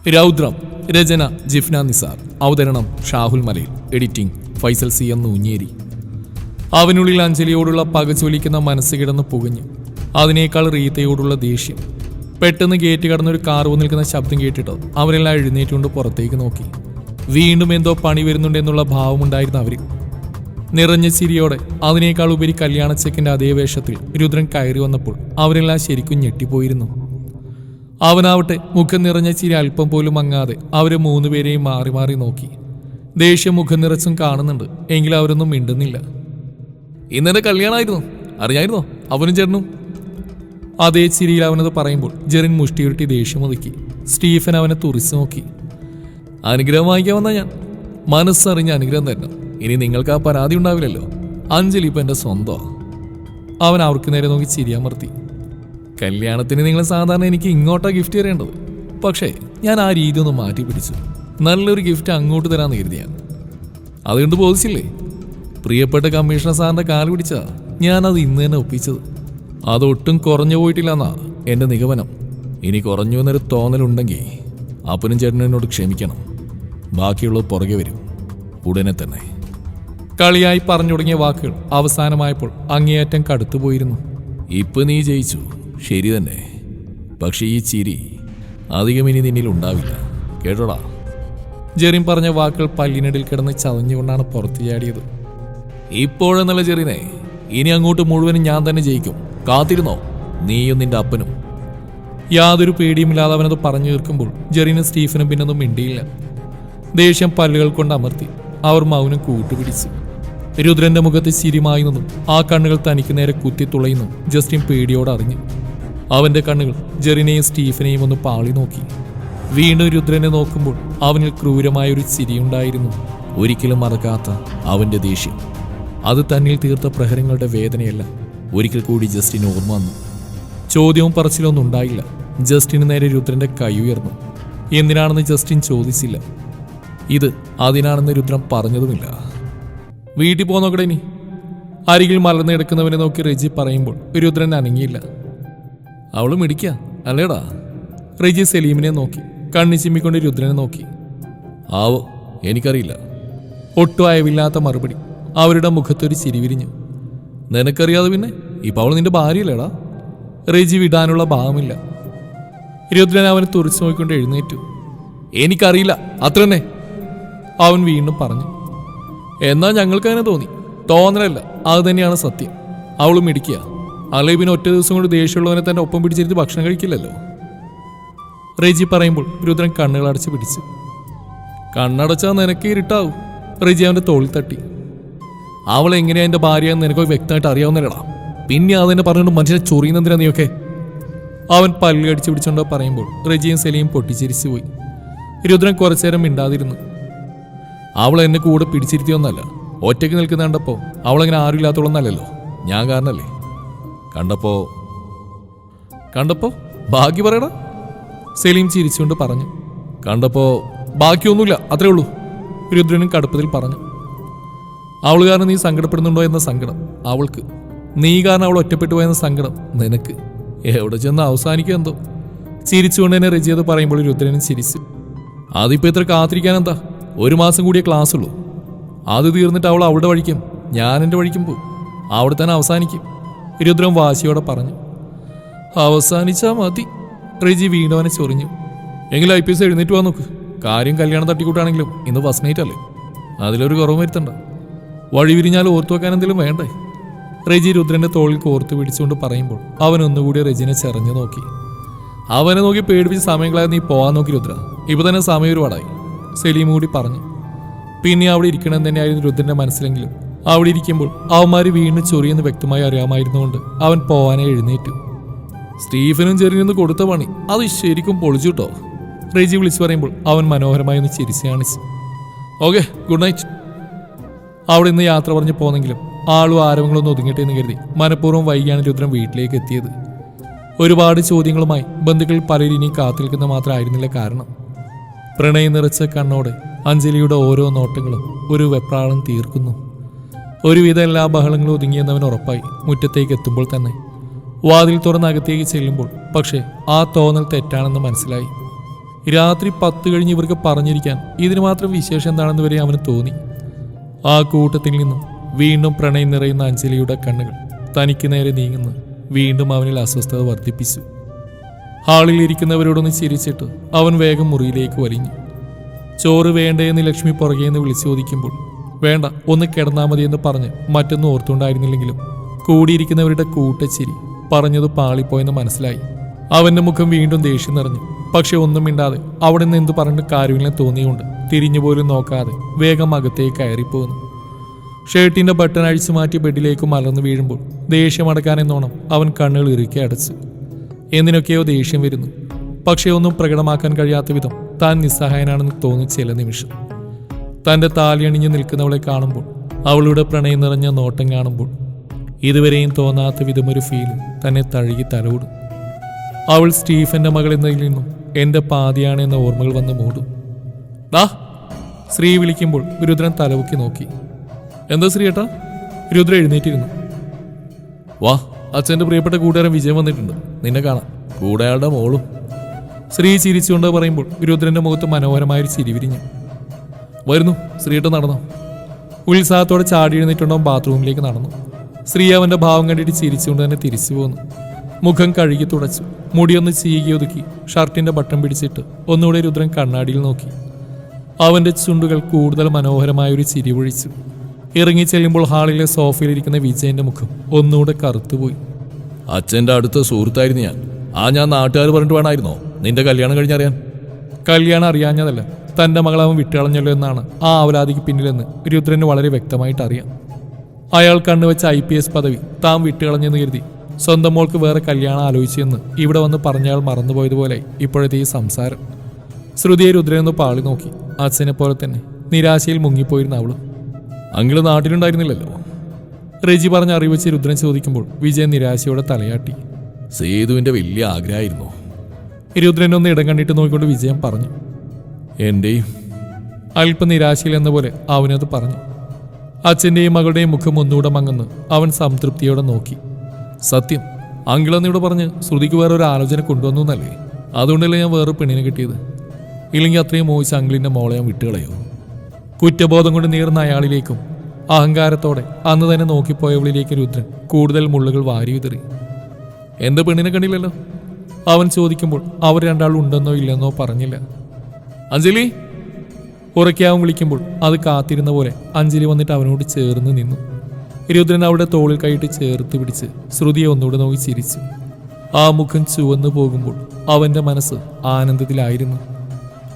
രൗദ്രം. രചന ജിഫ്ന നിസാർ. അവതരണം Shahul Malayil. Editing Faisal C M Noonjeri. അവനുള്ളിൽ അഞ്ജലിയോടുള്ള പകചൊലിക്കുന്ന മനസ്സ് കിടന്ന് പുകഞ്ഞു. അതിനേക്കാൾ റീത്തയോടുള്ള ദേഷ്യം. പെട്ടെന്ന് ഗേറ്റ് കടന്നൊരു കാർ നിൽക്കുന്ന ശബ്ദം കേട്ടിട്ട് അവരെല്ലാം എഴുന്നേറ്റുകൊണ്ട് പുറത്തേക്ക് നോക്കി. വീണ്ടും എന്തോ പണി വരുന്നുണ്ടെന്നുള്ള ഭാവമുണ്ടായിരുന്നു അവരിൽ. നിറഞ്ഞ ചിരിയോടെ അതിനേക്കാൾ ഉപരി കല്യാണച്ചെക്കിന്റെ അതേ വേഷത്തിൽ രുദ്രൻ കയറി വന്നപ്പോൾ അവരെല്ലാം ശരിക്കും ഞെട്ടിപ്പോയിരുന്നു. അവനാവട്ടെ മുഖം നിറഞ്ഞ ചിരി അല്പം പോലും മങ്ങാതെ അവരെ മൂന്നുപേരെയും മാറി മാറി നോക്കി. ദേഷ്യം മുഖം നിറച്ചും കാണുന്നുണ്ട്, എങ്കിലും അവരൊന്നും മിണ്ടുന്നില്ല. ഇന്നെന്റെ കല്യാണമായിരുന്നു, അറിയായിരുന്നോ അവനും ചേട്ടനും? അതേ ചിരിയിൽ അവനത് പറയുമ്പോൾ ജെറിൻ മുഷ്ടിയുരുട്ടി ദേഷ്യം ഒതുക്കി. സ്റ്റീഫൻ അവനെ തുറിച്ചു നോക്കി. അനുഗ്രഹം വാങ്ങിക്കാൻ വന്ന ഞാൻ മനസ്സറിഞ്ഞ അനുഗ്രഹം തരണം. ഇനി നിങ്ങൾക്ക് ആ പരാതി ഉണ്ടാവില്ലല്ലോ. അഞ്ജലി ഇപ്പം എൻ്റെ സ്വന്തമാണ്. അവൻ അവർക്ക് നേരെ നോക്കി ചിരിയാമർത്തി. കല്യാണത്തിന് നിങ്ങൾ സാധാരണ എനിക്ക് ഇങ്ങോട്ടാ ഗിഫ്റ്റ് തരേണ്ടത്, പക്ഷേ ഞാൻ ആ രീതി ഒന്ന് മാറ്റി പിടിച്ചു. നല്ലൊരു ഗിഫ്റ്റ് അങ്ങോട്ട് തരാമെന്ന് കരുതിയാൻ. അതുകൊണ്ട് ബോധിച്ചില്ലേ, പ്രിയപ്പെട്ട കമ്മീഷണർ സാറിൻ്റെ കാല് പിടിച്ചാ ഞാനത് ഇന്ന് തന്നെ ഒപ്പിച്ചത്. അതൊട്ടും കുറഞ്ഞു പോയിട്ടില്ലെന്നാ എൻ്റെ നിഗമനം. ഇനി കുറഞ്ഞു എന്നൊരു തോന്നലുണ്ടെങ്കിൽ അപ്പനും ചേട്ടനും എന്നോട് ക്ഷമിക്കണം. ബാക്കിയുള്ളത് പുറകെ വരും ഉടനെ തന്നെ. കളിയായി പറഞ്ഞു തുടങ്ങിയ വാക്കുകൾ അവസാനമായപ്പോൾ അങ്ങേയറ്റം കടുത്തുപോയിരുന്നു. ഇപ്പം നീ ജയിച്ചു, ശരി തന്നെ. പക്ഷെ ഈ ചിരി അധികം ഇനി നിന്നിൽ ഉണ്ടാവില്ല, കേട്ടോടാ. ജെറിൻ പറഞ്ഞ വാക്കുകൾ പല്ലിനടിൽ കിടന്ന് ചതഞ്ഞുകൊണ്ടാണ് പുറത്തു ചാടിയത്. ഇപ്പോഴെന്നല്ല ജെറിനെ, ഇനി അങ്ങോട്ട് മുഴുവനും ഞാൻ തന്നെ ജയിക്കും. കാത്തിരുന്നോ, നീയും നിന്റെ അപ്പനും. യാതൊരു പേടിയുമില്ലാതെ അവനത് പറഞ്ഞു തീർക്കുമ്പോൾ ജെറിനും സ്റ്റീഫനും പിന്നൊന്നും മിണ്ടിയില്ല. ദേഷ്യം പല്ലുകൾ കൊണ്ട് അമർത്തി അവർ മൗനം കൂട്ടുപിടിച്ചു. രുദ്രന്റെ മുഖത്ത് ചിരിമായി നിന്നും ആ കണ്ണുകൾ തനിക്ക് നേരെ കുത്തി തുളയുന്നു ജസ്റ്റിൻ പേടിയോടെ അറിഞ്ഞു. അവന്റെ കണ്ണുകൾ ജെറിനെയും സ്റ്റീഫനെയും ഒന്ന് പാളി നോക്കി. വീണ്ടും രുദ്രനെ നോക്കുമ്പോൾ അവനിൽ ക്രൂരമായൊരു ചിരിയുണ്ടായിരുന്നു. ഒരിക്കലും മറക്കാത്ത അവന്റെ ദേഷ്യം. അത് തന്നിൽ തീർത്ത പ്രഹരങ്ങളുടെ വേദനയല്ല. ഒരിക്കൽ കൂടി ജസ്റ്റിന് ഓർമ്മ വന്നു. ചോദ്യവും പറച്ചിലൊന്നും ഉണ്ടായില്ല. ജസ്റ്റിന് നേരെ രുദ്രന്റെ കൈ ഉയർന്നു. എന്തിനാണെന്ന് ജസ്റ്റിൻ ചോദിച്ചില്ല. ഇത് അതിനാണെന്ന് രുദ്രൻ പറഞ്ഞതുമില്ല. വീട്ടിൽ പോന്നോക്കടെ ഇനി. അരികിൽ മലർന്നു കിടക്കുന്നവനെ നോക്കി റെജി പറയുമ്പോൾ രുദ്രൻ അനങ്ങിയില്ല. അവള് മിടിക്ക അല്ലേടാ. റെജി സലീമിനെ നോക്കി കണ്ണി ചിമ്മിക്കൊണ്ട് രുദ്രനെ നോക്കി. ആവോ, എനിക്കറിയില്ല. ഒട്ടും അയവില്ലാത്ത മറുപടി. അവരുടെ മുഖത്തൊരു ചിരി വിരിഞ്ഞു. നിനക്കറിയാതെ പിന്നെ ഇപ്പം അവൾ നിന്റെ ഭാര്യയല്ലേടാ. റെജി വിടാനുള്ള ഭാവമില്ല. രുദ്രൻ അവനെ തുറച്ചു നോക്കിക്കൊണ്ട് എഴുന്നേറ്റു. എനിക്കറിയില്ല, അത്ര തന്നെ അവൻ വീണ്ടും പറഞ്ഞു. എന്നാൽ ഞങ്ങൾക്കതിനെ തോന്നി. തോന്നലല്ല, അത് തന്നെയാണ് സത്യം. അവളും മിടിക്കുക. അല്ലെ പിന്നെ ഒറ്റ ദിവസം കൊണ്ട് ദേഷ്യമുള്ളവനെ തന്നെ ഒപ്പം പിടിച്ചിരുത്തി ഭക്ഷണം കഴിക്കില്ലല്ലോ. റെജി പറയുമ്പോൾ രുദ്രൻ കണ്ണുകൾ അടച്ച് പിടിച്ചു. കണ്ണടച്ചാൽ നിനക്ക് ഇരുട്ടാവും. റെജി അവൻ്റെ തോളിൽ തട്ടി. അവൾ എങ്ങനെയാ എൻ്റെ ഭാര്യയെന്ന് നിനക്ക് വ്യക്തമായിട്ട് അറിയാവുന്നല്ലടാ. പിന്നെ അതെന്നെ പറഞ്ഞുകൊണ്ട് മനുഷ്യനെ ചൊറിയുന്നതിനാ നീയൊക്കെ. അവൻ പല്ല് കടിച്ചു പിടിച്ചുകൊണ്ടോ പറയുമ്പോൾ റെജിയും സെലിയും പൊട്ടിച്ചിരിച്ചു പോയി. രുദ്രൻ കുറച്ചേരം മിണ്ടാതിരുന്നു. അവൾ എന്നെ കൂടെ പിടിച്ചിരുത്തിയൊന്നല്ല. ഒറ്റയ്ക്ക് നിൽക്കുന്ന കണ്ടപ്പോൾ അവളങ്ങനെ ആരുമില്ലാത്തോളന്നല്ലല്ലോ, ഞാൻ കാരണല്ലേ. കണ്ടപ്പോ ബാക്കി പറയടാ. സെലീം ചിരിച്ചുകൊണ്ട് പറഞ്ഞു. കണ്ടപ്പോ ബാക്കിയൊന്നുമില്ല, അത്രേ ഉള്ളൂ. രുദ്രനും കടുപ്പത്തിൽ പറഞ്ഞു. അവൾ കാരണം നീ സങ്കടപ്പെടുന്നുണ്ടോ എന്ന സങ്കടം അവൾക്ക്. നീ കാരണം അവൾ ഒറ്റപ്പെട്ടു പോയെന്ന സങ്കടം നിനക്ക്. എവിടെ ചെന്ന് അവസാനിക്കുക എന്തോ. ചിരിച്ചുകൊണ്ട് തന്നെ റെജിയത് പറയുമ്പോൾ രുദ്രനും ചിരിച്ചു. അതിപ്പോൾ ഇത്ര കാത്തിരിക്കാനെന്താ? 1 മാസം കൂടിയേ ക്ലാസ് ഉള്ളൂ. അത് തീർന്നിട്ട് അവൾ അവളുടെ വഴിക്കും ഞാൻ എൻ്റെ വഴിക്കും പോകും. അവിടെ തന്നെ അവസാനിക്കും. രുദ്രൻ വാശിയോടെ പറഞ്ഞു. അവസാനിച്ചാ മതി. റെജി വീണ്ടും അവനെ ചൊറിഞ്ഞു. എങ്കിലും IPS എഴുന്നേറ്റ് പോകാൻ നോക്ക്. കാര്യം കല്യാണം തട്ടിക്കൂട്ടാണെങ്കിലും ഇന്ന് ഫസ്റ്റ് നൈറ്റ് അല്ലേ, അതിലൊരു കുറവ് വരുത്തണ്ട. വഴി വിരിഞ്ഞാൽ ഓർത്തു വെക്കാൻ എന്തെങ്കിലും വേണ്ടേ? റെജി രുദ്രന്റെ തോളിൽ കോർത്ത് പിടിച്ചുകൊണ്ട് പറയുമ്പോൾ അവൻ ഒന്നുകൂടി റെജിനെ ചെറിഞ്ഞു നോക്കി. അവനെ നോക്കി പേടിപ്പിച്ച് സമയങ്ങളായി നീ പോകാൻ നോക്കി രുദ്ര. ഇപ്പൊ തന്നെ സമയം ഒരുപാടായി. സെലീം കൂടി പറഞ്ഞു. പിന്നെ അവിടെ ഇരിക്കണമെന്ന് തന്നെയായിരുന്നു രുദ്രന്റെ മനസ്സിലെങ്കിലും അവിടെ ഇരിക്കുമ്പോൾ അവന്മാർ വീണ്ടും ചൊറിയെന്ന് വ്യക്തമായി അറിയാമായിരുന്നുകൊണ്ട് അവൻ പോവാനെ എഴുന്നേറ്റു. സ്റ്റീഫനും ചെറിയൊന്ന് കൊടുത്ത പണി അത് ശരിക്കും പൊളിച്ചുട്ടോ. റെജി വിളിച്ചു പറയുമ്പോൾ അവൻ മനോഹരമായി ഒന്ന് ചിരിച്ചു കാണിച്ചു. Okay, good night. അവിടെ നിന്ന് യാത്ര പറഞ്ഞ് പോന്നെങ്കിലും ആളും ആരവങ്ങളൊന്നും ഒതുങ്ങിട്ടെ എന്ന് കരുതി മനഃപൂർവ്വം വൈകിയാണ് രുദ്രൻ വീട്ടിലേക്ക് എത്തിയത്. ഒരുപാട് ചോദ്യങ്ങളുമായി ബന്ധുക്കളിൽ പലരും ഇനി കാത്തിരിക്കുന്ന മാത്രമായിരുന്നില്ല കാരണം. പ്രണയം നിറച്ച കണ്ണോടെ അഞ്ജലിയുടെ ഓരോ നോട്ടങ്ങളും ഒരു വെപ്രാളം തീർക്കുന്നു. ഒരുവിധ എല്ലാ ബഹളങ്ങളും ഒതുങ്ങിയെന്നവൻ ഉറപ്പായി മുറ്റത്തേക്ക് എത്തുമ്പോൾ തന്നെ. വാതിൽ തുറന്ന് അകത്തേക്ക് ചെല്ലുമ്പോൾ പക്ഷേ ആ തോന്നൽ തെറ്റാണെന്ന് മനസ്സിലായി. രാത്രി 10 കഴിഞ്ഞ് ഇവർക്ക് പറഞ്ഞിരിക്കാൻ ഇതിന് മാത്രം വിശേഷം എന്താണെന്ന് വരെ അവന് തോന്നി. ആ കൂട്ടത്തിൽ നിന്നും വീണ്ടും പ്രണയം നിറയുന്ന അഞ്ജലിയുടെ കണ്ണുകൾ തനിക്ക് നേരെ നീങ്ങുന്നു വീണ്ടും അവനിൽ അസ്വസ്ഥത വർദ്ധിപ്പിച്ചു. ഹാളിൽ ഇരിക്കുന്നവരോടൊന്ന് ചിരിച്ചിട്ട് അവൻ വേഗം മുറിയിലേക്ക് വലിഞ്ഞു. ചോറ് വേണ്ടേന്ന് ലക്ഷ്മി പുറകേന്ന് വിളിച്ചു ചോദിക്കുമ്പോൾ വേണ്ട, ഒന്ന് കിടന്നാൽ മതിയെന്ന് പറഞ്ഞ് മറ്റൊന്നും ഓർത്തുണ്ടായിരുന്നില്ലെങ്കിലും കൂടിയിരിക്കുന്നവരുടെ കൂട്ടച്ചിരി പറഞ്ഞത് പാളിപ്പോയെന്ന് മനസ്സിലായി. അവന്റെ മുഖം വീണ്ടും ദേഷ്യം നിറഞ്ഞു. പക്ഷെ ഒന്നും മിണ്ടാതെ അവിടെ നിന്ന് എന്ത് പറഞ്ഞിട്ട് കാര്യമില്ലെന്ന് തോന്നിയുകൊണ്ട് തിരിഞ്ഞുപോലും നോക്കാതെ വേഗം അകത്തേക്ക് കയറിപ്പോകുന്നു. ഷർട്ടിന്റെ ബട്ടൺ അഴിച്ചു മാറ്റി ബെഡിലേക്ക് മലർന്നു വീഴുമ്പോൾ ദേഷ്യം അടക്കാനെന്നോണം അവൻ കണ്ണുകൾ ഇറുക്കി അടച്ചു. എന്തിനൊക്കെയോ ദേഷ്യം വരുന്നു. പക്ഷെ ഒന്നും പ്രകടമാക്കാൻ കഴിയാത്ത വിധം താൻ നിസ്സഹായനാണെന്ന് തോന്നി ചില നിമിഷം. തന്റെ താലിയണിഞ്ഞ് നിൽക്കുന്നവളെ കാണുമ്പോൾ, അവളുടെ പ്രണയം നിറഞ്ഞ നോട്ടം കാണുമ്പോൾ ഇതുവരെയും തോന്നാത്ത വിധം ഒരു ഫീൽ തന്നെ തഴുകി തലോടും. അവൾ സ്റ്റീഫന്റെ മകൾ എന്നതിൽ നിന്നും എന്റെ പാതിയാണ് എന്ന ഓർമ്മകൾ വന്ന് മൂടും. ദാ ശ്രീ വിളിക്കുമ്പോൾ രുദ്രൻ തലവുക്കി നോക്കി. എന്താ ശ്രീയേട്ടാ? രുദ്ര എഴുന്നേറ്റിരുന്നു. വാ, അച്ഛൻ്റെ പ്രിയപ്പെട്ട കൂട്ടുകാരൻ വിജയം വന്നിട്ടുണ്ട്, നിന്നെ കാണാം, കൂടെ അയാളുടെ മോളും. ശ്രീ ചിരിച്ചുകൊണ്ട് പറയുമ്പോൾ രുദ്രന്റെ മുഖത്ത് മനോഹരമായൊരു ചിരി വിരിഞ്ഞു. വരുന്നു, ശ്രീയേട്ട നടന്നോ? ഉത്സാഹത്തോടെ ചാടി എഴുന്നേറ്റുണ്ടോ ബാത്റൂമിലേക്ക് നടന്നു. ശ്രീ അവന്റെ ഭാവം കണ്ടിട്ട് ചിരിച്ചുകൊണ്ട് തന്നെ തിരിച്ചു പോന്നു. മുഖം കഴുകി തുടച്ചു, മുടിയൊന്ന് ചീകി ഒതുക്കി ഷർട്ടിന്റെ ബട്ടൺ പിടിച്ചിട്ട് ഒന്നുകൂടെ രുദ്രൻ കണ്ണാടിയിൽ നോക്കി. അവന്റെ ചുണ്ടുകൾ കൂടുതൽ മനോഹരമായൊരു ചിരി പൊഴിച്ചു. ഇറങ്ങി ചെല്ലുമ്പോൾ ഹാളിലെ സോഫയിലിരിക്കുന്ന വിജയന്റെ മുഖം ഒന്നുകൂടെ കറുത്തുപോയി. അച്ഛൻ്റെ അടുത്ത സുഹൃത്തായിരുന്നു ഞാൻ. ഞാൻ നാട്ടുകാർ പറഞ്ഞിട്ട് വേണമായിരുന്നോ നിന്റെ കല്യാണം കഴിഞ്ഞറിയാൻ? കല്യാണം അറിയാഞ്ഞതല്ല, തന്റെ മകളവൻ വിട്ടുകളഞ്ഞല്ലോ എന്നാണ് ആ അവലാതിക്ക് പിന്നിലെന്ന് രുദ്രന് വളരെ വ്യക്തമായിട്ട് അറിയാം. അയാൾ കണ്ണുവെച്ച IPS പദവി താൻ വിട്ടുകളഞ്ഞെന്ന് കരുതി സ്വന്തം മോൾക്ക് വേറെ കല്യാണം ആലോചിച്ചെന്ന് ഇവിടെ വന്ന് പറഞ്ഞയാൾ മറന്നുപോയതുപോലെ ഇപ്പോഴത്തെ ഈ സംസാരം. ശ്രുതിയെ രുദ്രനൊന്ന് പാളി നോക്കി. അച്ഛനെ പോലെ തന്നെ നിരാശയിൽ മുങ്ങിപ്പോയിരുന്ന അവള്. അങ്കിള് നാട്ടിലുണ്ടായിരുന്നില്ലല്ലോ? റെജി പറഞ്ഞ അറിവെച്ച് രുദ്രൻ ചോദിക്കുമ്പോൾ വിജയൻ നിരാശയോടെ തലയാട്ടി. സേതുവിൻ്റെ വലിയ ആഗ്രഹമായിരുന്നു. രുദ്രനൊന്ന് ഇടം കണ്ടിട്ട് നോക്കിക്കൊണ്ട് വിജയൻ പറഞ്ഞു. എൻ്റെയും. അല്പം നിരാശയിൽ എന്ന പോലെ അവനത് പറഞ്ഞു. അച്ഛൻ്റെയും മകളുടെയും മുഖം ഒന്നുകൂടെ മങ്ങുന്നു അവൻ സംതൃപ്തിയോടെ നോക്കി. സത്യം, അങ്കിളെന്നിവിടെ പറഞ്ഞ് ശ്രുതിക്ക് വേറെ ഒരു ആലോചന കൊണ്ടുവന്നു എന്നല്ലേ? അതുകൊണ്ടല്ലേ ഞാൻ വേറെ പെണ്ണിനെ കിട്ടിയത്. ഇല്ലെങ്കിൽ അത്രയും മോഹിച്ച അങ്കിളിൻ്റെ മോളെ ഞാൻ വിട്ടുകളയോ? കുറ്റബോധം കൊണ്ട് നീർന്ന അയാളിലേക്കും അഹങ്കാരത്തോടെ അന്ന് തന്നെ നോക്കിപ്പോയവളിലേക്ക് രുദ്രൻ കൂടുതൽ മുള്ളുകൾ വാരി വിതറി. എൻ്റെ പെണ്ണിനെ കണ്ടില്ലല്ലോ? അവൻ ചോദിക്കുമ്പോൾ അവർ രണ്ടാളും ഉണ്ടെന്നോ ഇല്ലെന്നോ പറഞ്ഞില്ല. അഞ്ജലി ഉറക്കെ അവൻ വിളിക്കുമ്പോൾ അത് കാത്തിരുന്ന പോലെ അഞ്ജലി വന്നിട്ട് അവനോട് ചേർന്ന് നിന്നു. രുദ്രൻ അവിടെ തോളിൽ കൈയിട്ട് ചേർത്ത് പിടിച്ച് ശ്രുതിയെ ഒന്നുകൂടെ നോക്കി ചിരിച്ചു. ആ മുഖം ചുവന്നു പോകുമ്പോൾ അവന്റെ മനസ്സ് ആനന്ദത്തിലായിരുന്നു.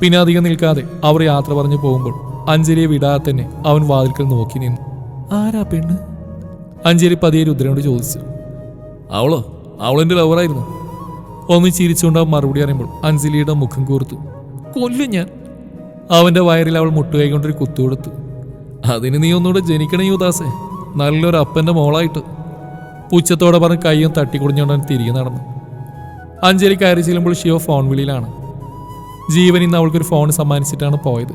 പിന്നെ അധികം നിൽക്കാതെ അവർ യാത്ര പറഞ്ഞു പോകുമ്പോൾ അഞ്ജലിയെ വിടാതെ തന്നെ അവൻ വാതിൽക്കൽ നോക്കി നിന്നു. ആരാ പെണ്ണ്? അഞ്ജലി പതിയെ രുദ്രനോട് ചോദിച്ചു. അവളെന്റെ ലവറായിരുന്നു. ഒന്ന് ചിരിച്ചുകൊണ്ട് അവൻ മറുപടി അറിയുമ്പോൾ അഞ്ജലിയുടെ മുഖം കൂർത്തു. കൊല്ലും ഞാൻ. അവന്റെ വയറിൽ അവൾ മുട്ടുകൈ കൊണ്ടൊരു കുത്തു കൊടുത്തു. അതിന് നീ ഒന്നുകൂടെ ജനിക്കണേ യുദാസേ, നല്ലൊരു അപ്പന്റെ മോളായിട്ട്. പുച്ഛത്തോടെ പറഞ്ഞ് കയ്യും തട്ടിക്കുടിഞ്ഞുകൊണ്ട് അവൻ തിരികെ നടന്നു. അഞ്ജലി കയറി ചെല്ലുമ്പോൾ ശിവ ഫോൺ വിളിയിലാണ്. ജീവൻ ഇന്ന് അവൾക്കൊരു ഫോൺ സമ്മാനിച്ചിട്ടാണ് പോയത്.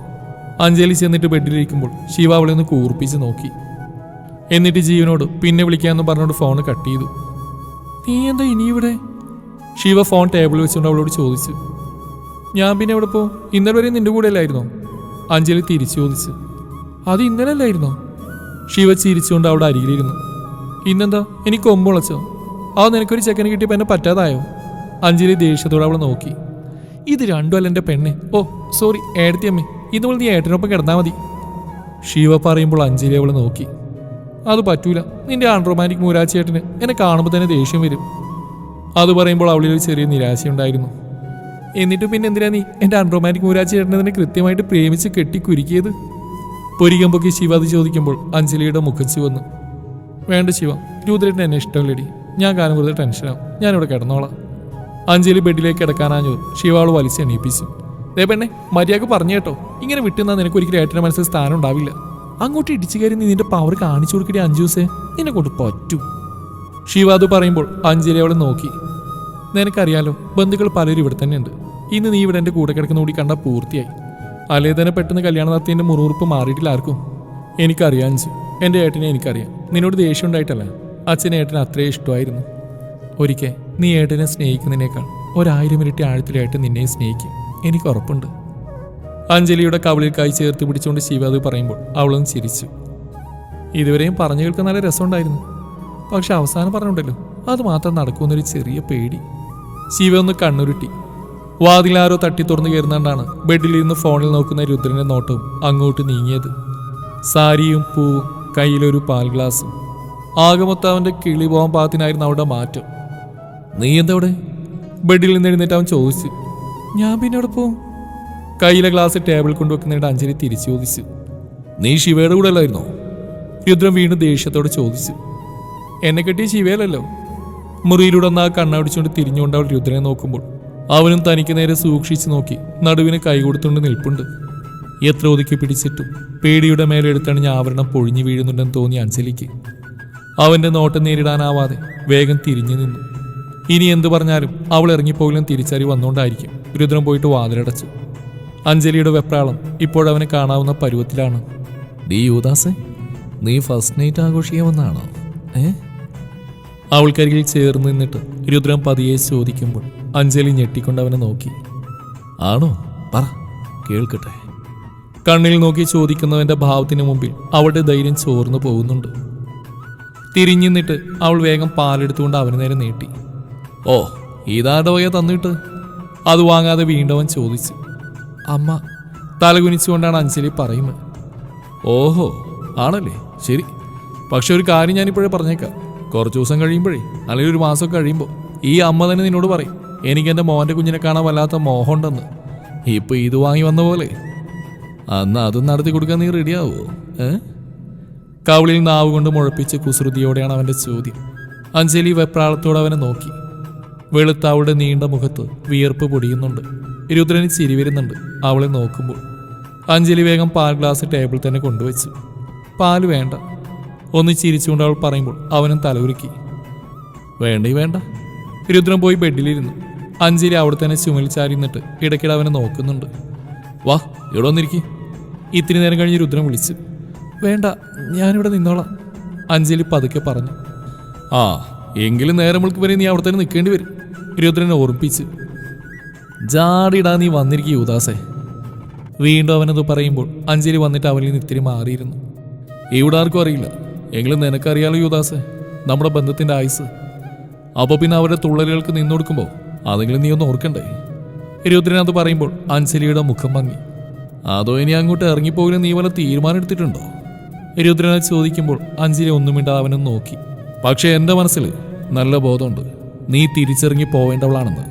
അഞ്ജലി ചെന്നിട്ട് ബെഡിലിരിക്കുമ്പോൾ ശിവ അവളെ ഒന്ന് കൂർപ്പിച്ച് നോക്കി. എന്നിട്ട് ജീവനോട് പിന്നെ വിളിക്കാമെന്ന് പറഞ്ഞുകൊണ്ട് ഫോൺ കട്ട് ചെയ്തു. നീ എന്താ ഇനി ഇവിടെ? ശിവ ഫോൺ ടേബിളിൽ വെച്ചുകൊണ്ട് അവളോട് ചോദിച്ചു. ഞാൻ പിന്നെ എവിടെ പോ? ഇന്നലെ വരെ നിന്റെ കൂടെ അല്ലായിരുന്നോ? അഞ്ജലി തിരിച്ചു ചോദിച്ചു. അത് ഇന്നലെ അല്ലായിരുന്നോ? ശിവ ചിരിച്ചുകൊണ്ട് അവിടെ അരികിലിരുന്നു. ഇന്നെന്താ എനിക്ക് കൊമ്പുളച്ചോ? നിനക്കൊരു ചെക്കനെ കിട്ടിയപ്പോൾ എന്നെ പറ്റാതായോ? അഞ്ജലി ദേഷ്യത്തോടെ അവളെ നോക്കി. ഇത് രണ്ടും അല്ല എൻ്റെ പെണ്ണെ. സോറി ഏടത്തിയമ്മേ, ഇതുപോലെ നീ ഏട്ടനൊപ്പം കിടന്നാൽ മതി. ശിവ പറയുമ്പോൾ അഞ്ജലി അവളെ നോക്കി. അത് പറ്റൂല, നിന്റെ അൺറൊമാൻറ്റിക് മൂരാച്ചേട്ടന് എന്നെ കാണുമ്പോൾ തന്നെ ദേഷ്യം വരും. അത് പറയുമ്പോൾ അവളിൽ ഒരു ചെറിയ നിരാശയുണ്ടായിരുന്നു. എന്നിട്ട് പിന്നെ എന്തിനാ നീ എൻ്റെ അൺറൊമാൻറ്റിക് മൂരാച്ചേട്ടനെ തന്നെ കൃത്യമായിട്ട് പ്രേമിച്ച് കെട്ടിക്കുരുക്കിയത്? പൊരികം പൊക്കി ശിവ അത് ചോദിക്കുമ്പോൾ അഞ്ജലിയുടെ മുഖം ചുവന്നു. വേണ്ട ശിവ, രുദ്രേട്ടന് എന്നെ ഇഷ്ടമില്ലടി. ഞാൻ കാരണം വെറുതെ ടെൻഷനാവും. ഞാനിവിടെ കിടന്നോളാം. അഞ്ജലി ബെഡിലേക്ക് കിടക്കാനാഞ്ഞു ശിവ അവൾ വലിച്ച് എണീപ്പിച്ചു. ദേ പെണ്ണെ, മര്യാദക്ക് പറഞ്ഞു കേട്ടോ, ഇങ്ങനെ വിട്ടുനിന്നാൽ നിനക്ക് ഒരിക്കലും ഏട്ടൻ്റെ മനസ്സിൽ സ്ഥാനം ഉണ്ടാവില്ല. അങ്ങോട്ട് ഇടിച്ചു കയറി നീ നിന്റെ പവർ കാണിച്ചു കൊടുക്കടി അഞ്ജൂസേ, നിന്നെ കൊണ്ട് പറ്റും. ശിവ അത് പറയുമ്പോൾ അഞ്ജലി അവളെ നോക്കി. നിനക്കറിയാലോ, ബന്ധുക്കൾ പലരും ഇവിടെ തന്നെ ഉണ്ട്. ഇന്ന് നീ ഇവിടെ എൻ്റെ കൂടെ കിടക്കുന്ന കൂടി കണ്ടാൽ പൂർത്തിയായി. അല്ലേ തന്നെ പെട്ടെന്ന് കല്യാണം നടത്തിയതിൻ്റെ മുറിവുറുപ്പ് മാറിയിട്ടില്ല ആർക്കും. എനിക്കറിയാം അഞ്ജു, എൻ്റെ ഏട്ടനെ എനിക്കറിയാം. നിന്നോട് ദേഷ്യം ഉണ്ടായിട്ടല്ല, അച്ഛനെ ഏട്ടനെ അത്രേ ഇഷ്ടമായിരുന്നു. ഒരിക്കൽ നീ ഏട്ടനെ സ്നേഹിക്കുന്നതിനേക്കാൾ 1000 ഇരട്ടി ആഴത്തിലായിട്ട് നിന്നെ സ്നേഹിക്കും. എനിക്ക് ഉറപ്പുണ്ട്. അഞ്ജലിയുടെ കവിളിൽ കൈ ചേർത്ത് പിടിച്ചുകൊണ്ട് ശിവ അത് പറയുമ്പോൾ അവളും ചിരിച്ചു. ഇതുവരെയും പറഞ്ഞു കേൾക്കാൻ നല്ല രസമുണ്ടായിരുന്നു. പക്ഷെ അവസാനം പറഞ്ഞുണ്ടല്ലോ, അത് മാത്രം നടക്കുമെന്നൊരു ചെറിയ പേടി. ശിവ ഒന്ന് കണ്ണുരുട്ടി. വാതിലാരോ തട്ടി തുറന്ന് കയറുന്നതുകൊണ്ടാണ് ബെഡിലിരുന്ന് ഫോണിൽ നോക്കുന്ന രുദ്രന്റെ നോട്ടവും അങ്ങോട്ട് നീങ്ങിയത്. സാരിയും പൂവും കയ്യിലൊരു പാൽ ഗ്ലാസും. ആകെ മൊത്തം അവന്റെ കിളി പോകാൻ പാകത്തിനായിരുന്നു അവിടെ മാറ്റം. നീ എന്തവിടെ? ബെഡിൽ നിന്ന് എഴുന്നേറ്റ് അവൻ ചോദിച്ചു. ഞാൻ പിന്നെ അവിടെ പോവും. കയ്യിലെ ഗ്ലാസ് ടേബിൾ കൊണ്ടുവെക്കുന്നതിന്റെ അഞ്ജലി തിരിച്ചു ചോദിച്ചു. നീ ശിവയുടെ കൂടെ അല്ലായിരുന്നോ? രുദ്രൻ വീണ്ടും ദേഷ്യത്തോടെ ചോദിച്ചു. എന്നെ കെട്ടിയ ശിവയിലല്ലോ. മുറിയിലൂടെ ഒന്ന് ആ കണ്ണടിച്ചുകൊണ്ട് തിരിഞ്ഞുകൊണ്ട് അവൾ രുദ്രനെ നോക്കുമ്പോൾ അവനും തനിക്ക് നേരെ സൂക്ഷിച്ചു നോക്കി നടുവിന് കൈ കൊടുത്തുകൊണ്ട് നിൽപ്പുണ്ട്. എത്ര ഒതുക്കി പിടിച്ചിട്ടും പേടിയുടെ മേലെ എടുത്തണിഞ്ഞ ആവരണം പൊഴിഞ്ഞു വീഴുന്നുണ്ടെന്ന് തോന്നി അഞ്ജലിക്ക്. അവന്റെ നോട്ടം നേരിടാനാവാതെ വേഗം തിരിഞ്ഞു നിന്നു. ഇനി എന്തു പറഞ്ഞാലും അവൾ ഇറങ്ങിപ്പോകില്ലെന്ന് തിരിച്ചറിവ് വന്നുകൊണ്ടായിരിക്കും രുദ്രൻ പോയിട്ട് വാതിലടച്ചു. അഞ്ജലിയുടെ വെപ്രാളം ഇപ്പോഴവനെ കാണാവുന്ന പരുവത്തിലാണ്. ഡി യുവദാസേ, നീ ഫസ്റ്റ് നൈറ്റ് ആഘോഷിക്കാൻ വന്നാണോ? അവൾക്കരികിൽ ചേർന്ന് നിന്നിട്ട് രുദ്രൻ പതിയെ ചോദിക്കുമ്പോൾ അഞ്ജലി ഞെട്ടിക്കൊണ്ട് അവനെ നോക്കി. ആണോ? പറ, കേൾക്കട്ടെ. കണ്ണിൽ നോക്കി ചോദിക്കുന്നവന്റെ ഭാവത്തിന് മുമ്പിൽ അവളുടെ ധൈര്യം ചോർന്നു പോകുന്നുണ്ട്. തിരിഞ്ഞു നിന്നിട്ട് അവൾ വേഗം പാലെടുത്തുകൊണ്ട് അവന് നേരെ നീട്ടി. ഓ, ഇതാരുടെ വക തന്നിട്ട്? അത് വാങ്ങാതെ വീണ്ടും അവൻ ചോദിച്ചു. അമ്മ. തലകുനിച്ചുകൊണ്ടാണ് അഞ്ജലി പറയുന്നത്. ഓഹോ, ആണല്ലേ, ശരി. പക്ഷെ ഒരു കാര്യം ഞാനിപ്പോഴേ പറഞ്ഞേക്കാം. കുറച്ച് ദിവസം കഴിയുമ്പോഴേ, അല്ലെങ്കിൽ ഒരു മാസമൊക്കെ കഴിയുമ്പോൾ ഈ അമ്മ തന്നെ നിന്നോട് പറയും, എനിക്ക് എൻ്റെ മോൻ്റെ കുഞ്ഞിനെ കാണാൻ വല്ലാത്ത മോഹമുണ്ടെന്ന്. ഇപ്പൊ ഇത് വാങ്ങി വന്ന പോലെ. അന്ന് അതും നടത്തി കൊടുക്കാൻ നീ റെഡിയാവോ? കവിളിൽ നാവ് കൊണ്ട് മുഴപ്പിച്ച് കുസൃതിയോടെയാണ് അവന്റെ ചോദ്യം. അഞ്ജലി വെപ്രാളത്തോടെ അവനെ നോക്കി. വെളുത്ത അവളുടെ നീണ്ട മുഖത്ത് വിയർപ്പ് പൊടിയുന്നുണ്ട്. രുദ്രന് ചിരി വരുന്നുണ്ട് അവളെ നോക്കുമ്പോൾ. അഞ്ജലി വേഗം പാൽ ഗ്ലാസ് ടേബിൾ തന്നെ കൊണ്ടുവച്ചു. പാല് വേണ്ട. ഒന്ന് ചിരിച്ചുകൊണ്ട് അവൾ പറയുമ്പോൾ അവനും തലകുലുക്കി. വേണ്ടേ വേണ്ട. രുദ്രൻ പോയി ബെഡിലിരുന്നു. അഞ്ജലി അവിടെ തന്നെ ചുമൽ ചാരിന്നിട്ട് ഇടയ്ക്കിടെ അവനെ നോക്കുന്നുണ്ട്. വാ, ഇവിടെ വന്നിരിക്കും. ഇത്തിരി നേരം കഴിഞ്ഞ് രുദ്രൻ വിളിച്ചു. വേണ്ട, ഞാനിവിടെ നിന്നോളാം, അഞ്ജലി പതുക്കെ പറഞ്ഞു. ആ, എങ്കിലും നേരം വിളിക്ക് വരെ നീ അവിടെ തന്നെ നിൽക്കേണ്ടി വരും, രുദ്രനെ ഓർമ്മിപ്പിച്ചു. ജാടിടാ, നീ വന്നിരിക്കും യുവദാസേ. വീണ്ടും അവനത് പറയുമ്പോൾ അഞ്ജലി വന്നിട്ട് അവനിൽ നിന്ന് ഇത്തിരി മാറിയിരുന്നു. ഇവിടെ ആർക്കും അറിയില്ല, എങ്കിലും നിനക്കറിയാലോ യുവദാസേ നമ്മുടെ ബന്ധത്തിന്റെ ആയുസ്. അപ്പൊ പിന്നെ അവരുടെ തുള്ളലുകൾക്ക് നിന്നു കൊടുക്കുമ്പോൾ അതെങ്കിലും നീ ഒന്ന് ഓർക്കണ്ടേ? രുദ്രൻ അത് പറയുമ്പോൾ അഞ്ജലിയുടെ മുഖം മങ്ങി. അതോ ഇനി അങ്ങോട്ട് ഇറങ്ങിപ്പോകില്ല നീ വല്ല തീരുമാനം എടുത്തിട്ടുണ്ടോ? രുദ്രനെ ചോദിക്കുമ്പോൾ അഞ്ജലി ഒന്നും മിണ്ടാതെ അവനും നോക്കി. പക്ഷെ എൻ്റെ മനസ്സിൽ നല്ല ബോധമുണ്ട് നീ തിരിച്ചിറങ്ങി പോവേണ്ടവളാണെന്ന്.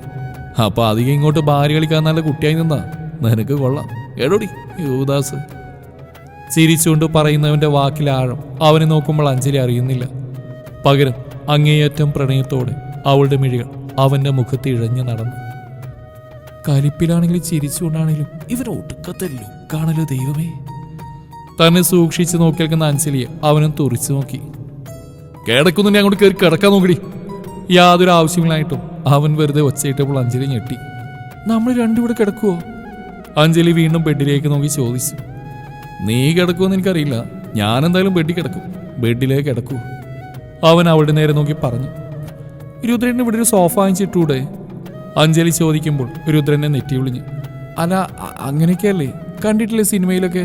അപ്പൊ അധികം ഇങ്ങോട്ട് ഭാര്യ കളിക്കാൻ നല്ല കുട്ടിയായി നിന്നാ നിനക്ക് കൊള്ളാം. എടോടി യുവദാസ്. ചിരിച്ചുകൊണ്ട് പറയുന്നവന്റെ വാക്കിലാഴം അവനെ നോക്കുമ്പോൾ അഞ്ജലി അറിയുന്നില്ല. പകരം അങ്ങേയറ്റം പ്രണയത്തോടെ അവളുടെ മിഴികൾ അവന്റെ മുഖത്ത് ഇഴഞ്ഞു നടന്നു. കലിപ്പിലാണെങ്കിലും ചിരിച്ചുകൊണ്ടാണെങ്കിലും ഇവൻ ഒടുക്കത്തല്ലോ കാണല്ലോ ദൈവമേ. തന്നെ സൂക്ഷിച്ചു നോക്കിയേക്കുന്ന അഞ്ജലിയെ അവനും തുറിച്ചു നോക്കി. കിടക്കുന്നു, അങ്ങോട്ട് കയറി കിടക്കാൻ നോക്കടി. യാതൊരു ആവശ്യമില്ലായിട്ടും അവൻ വെറുതെ ഒച്ചയിട്ടപ്പോൾ അഞ്ജലി ഞെട്ടി. നമ്മൾ രണ്ടും ഇവിടെ കിടക്കുവോ? അഞ്ജലി വീണ്ടും ബെഡിലേക്ക് നോക്കി ചോദിച്ചു. നീ കിടക്കുമെന്ന് എനിക്കറിയില്ല, ഞാനെന്തായാലും ബെഡിൽ കിടക്കും. ബെഡിലേക്ക് കിടക്കൂ, അവൻ അവളുടെ നേരെ നോക്കി പറഞ്ഞു. രുദ്രന് ഇവിടെ ഒരു സോഫ വാങ്ങിച്ചിട്ടൂടെ? അഞ്ജലി ചോദിക്കുമ്പോൾ രുദ്രനെ നെറ്റി വിളിഞ്ഞു. അല്ല, അങ്ങനെയൊക്കെയല്ലേ കണ്ടിട്ടില്ലേ സിനിമയിലൊക്കെ?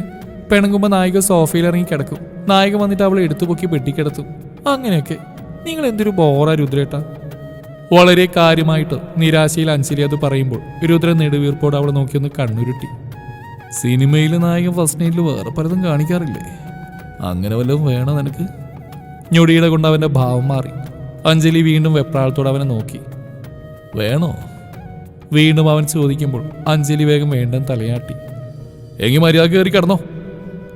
പിണങ്ങുമ്പോൾ നായിക സോഫയിൽ ഇറങ്ങി കിടക്കും, നായകൻ വന്നിട്ട് അവളെ എടുത്തുപൊക്കി ബെഡിൽ കിടത്തും. അങ്ങനെയൊക്കെ. നിങ്ങൾ എന്തൊരു ബോറാ രുദ്രേട്ട. വളരെ കാര്യമായിട്ട് നിരാശയിൽ അഞ്ജലി അത് പറയുമ്പോൾ രുദ്രൻ നെടുവീർപ്പോട് അവളെ നോക്കിയൊന്ന് കണ്ണുരുട്ടി. സിനിമയിൽ നായകൻ ഫസ്റ്റ് നൈറ്റിൽ വേറെ പലതും കാണിക്കാറില്ലേ? അങ്ങനെ വല്ലതും വേണോ നിനക്ക്? ഞൊടിയുടെ കൊണ്ട് അവന്റെ ഭാവം മാറി. അഞ്ജലി വീണ്ടും വെപ്രാളത്തോടെ അവനെ നോക്കി. വേണോ? വീണ്ടും അവൻ ചോദിക്കുമ്പോൾ അഞ്ജലി വേഗം വേണ്ടെന്ന് തലയാട്ടി. എങ്കിൽ മര്യാദ കയറി കിടന്നോ.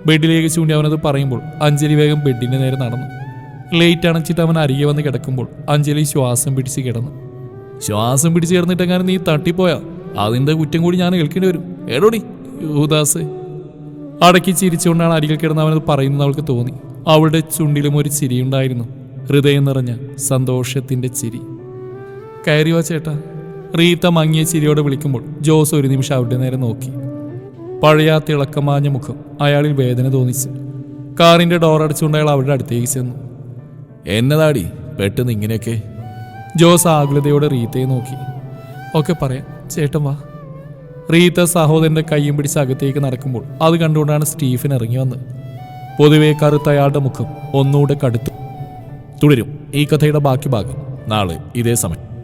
ബെഡിലേക്ക് ചൂണ്ടി അവനത് പറയുമ്പോൾ അഞ്ജലി വേഗം ബെഡിന്റെ നേരെ നടന്നു. ലൈറ്റ് അണച്ചിട്ട് അവൻ അരികെ വന്ന് കിടക്കുമ്പോൾ അഞ്ജലി ശ്വാസം പിടിച്ച് കിടന്നു. ശ്വാസം പിടിച്ച് കിടന്നിട്ടെങ്ങാനും നീ തട്ടിപ്പോയാ അതിന്റെ കുറ്റം കൂടി ഞാൻ കേൾക്കേണ്ടി വരും. എടോടി യുവദാസ്. അടക്കി ചിരിച്ചുകൊണ്ടാണ് അരികിൽ കിടന്ന് അവനത് പറയുന്നത് അവൾക്ക് തോന്നി. അവളുടെ ചുണ്ടിലും ഒരു ചിരിയുണ്ടായിരുന്നു, ഹൃദയം നിറഞ്ഞ സന്തോഷത്തിന്റെ ചിരി. കയറി വാ ചേട്ടാ. റീത്ത മങ്ങിയ ചിരിയോടെ വിളിക്കുമ്പോൾ ജോസ് ഒരു നിമിഷം അവരുടെ നേരെ നോക്കി. പഴയ തിളക്കമാഞ്ഞ മുഖം അയാളിൽ വേദന തോന്നിച്ചു. കാറിന്റെ ഡോർ അടച്ചുകൊണ്ട് അയാൾ അവരുടെ അടുത്തേക്ക് ചെന്നു. എന്നതാടി പെട്ടെന്ന് ഇങ്ങനെയൊക്കെ? ജോസ് ആകുലതയോടെ റീത്തയെ നോക്കി. ഒക്കെ പറയാം, ചേട്ടൻ വാ. റീത്ത സഹോദരന്റെ കയ്യും പിടിച്ച് അകത്തേക്ക് നടക്കുമ്പോൾ അത് കണ്ടുകൊണ്ടാണ് സ്റ്റീഫൻ ഇറങ്ങി വന്നത്. പൊതുവെ കറുത്ത അയാളുടെ മുഖം ഒന്നുകൂടെ കടുത്തു. തുടരും ഈ കഥയുടെ ബാക്കി ഭാഗം നാളെ ഇതേ സമയം.